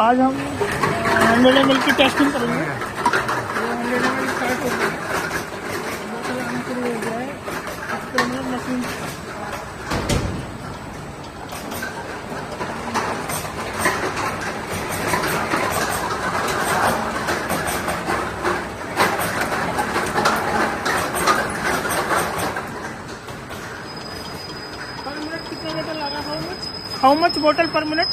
आज हम 100 ml की टेस्टिंग करेंगे। 100 ml स्टार्ट हो गया, बोतल आना शुरू हो गया है। इसके अंदर मशीन पर मिनट कितना बोतल लगा? हाउ मच बोतल पर मिनट?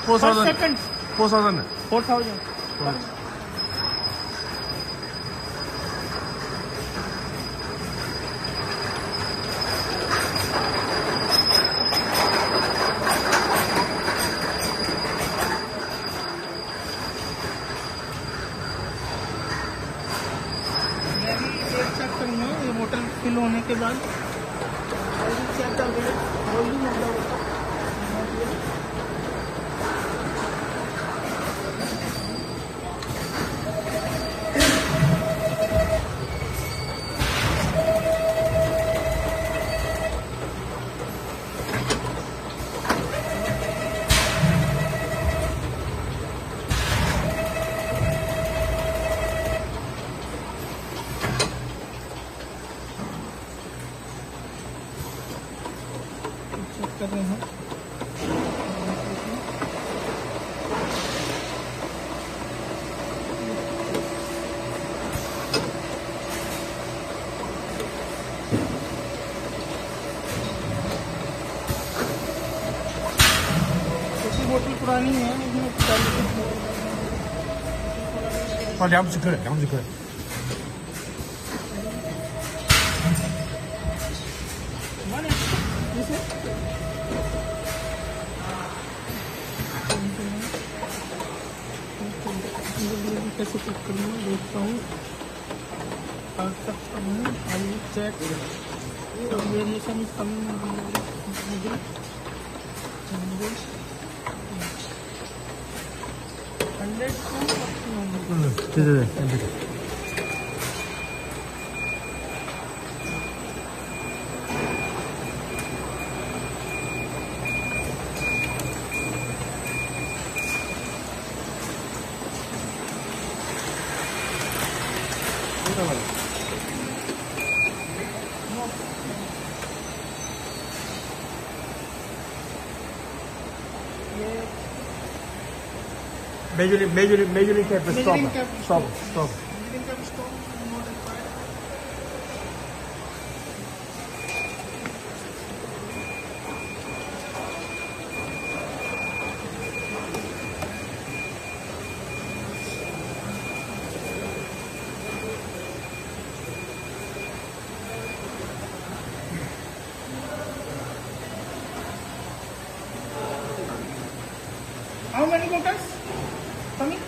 4,000. सेकंड 4,000. 4,000। मैं भी चेक करूँगा ये बोतल फिल होने के बाद। चेक कर रही है कर रहे हैं। छोटी बोतल पुरानी है, इसमें 2颗，2颗。 कैसे चेक करूँगा, देखता हूँ। I check variation is coming. 对对对，对对。 Measuring tape stop. Stop. How many bottles coming?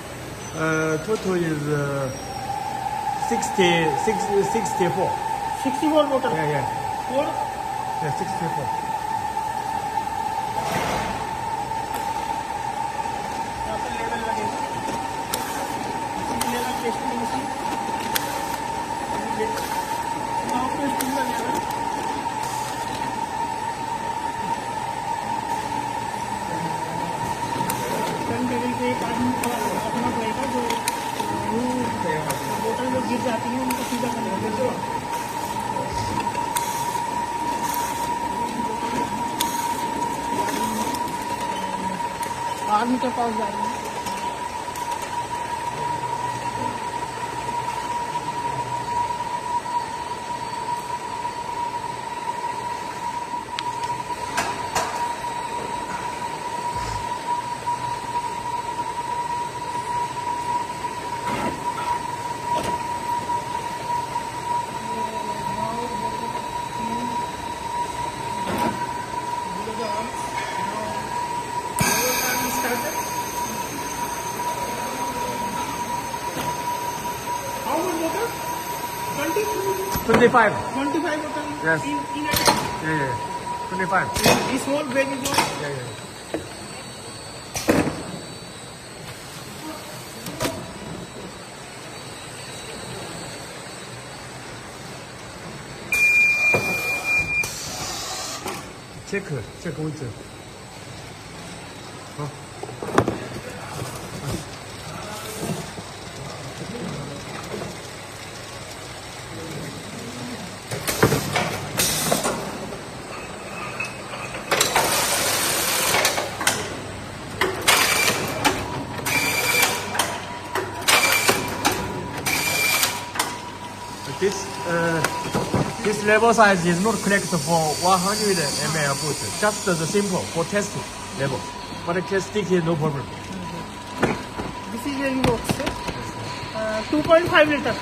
Total is 64. 64 bottles. Yeah. 4 Yeah, 64. यहाँ पर लेवल लगेगा। Level testing machine. यहाँ पे टेस्टिंग का लेवल। टेबल पे एक आदमी को रखना पड़ेगा जो बोतल जो गिर जाती है उनको सीधा करना पड़ेगा। आदमी के पास जा रही है। How much water? 25. 25 water Yes. in a day. Yeah. 25. This whole bag is all. Yeah. 체크 위치. This level size is not correct for 100 ml food. Just the simple for testing level. But it can stick here, no problem. This is a box. 2.5 liter.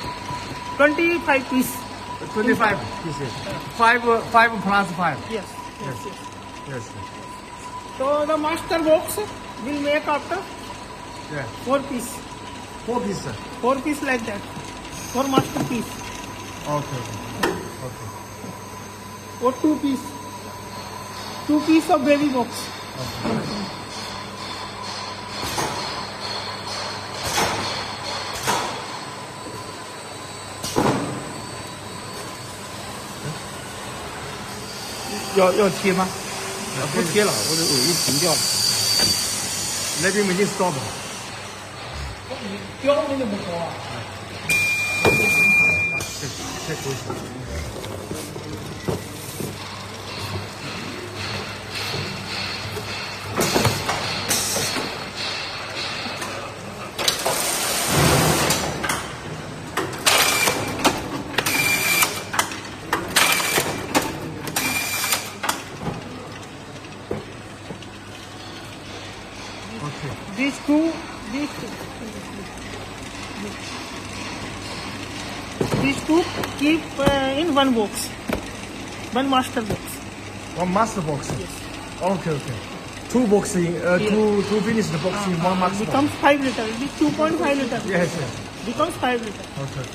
25 piece. 25 pieces. 5 plus 5. Yes. Yes. So the master box will make after Yeah. 4 piece. 4 pieces. 4 piece like that. 4 master piece. Okay. Or 2 piece. 2 piece of baby box.要贴吗？不贴了，我的尾一停掉了。 Let me just stop. 标那个不高啊。太可惜。These two keep in one box, one master box. One master box. Yes. Okay. 2 box in, two finished box in one master box. Becomes 5 liter. This 2.5 liter. Yes. Becomes 5 liter. Okay.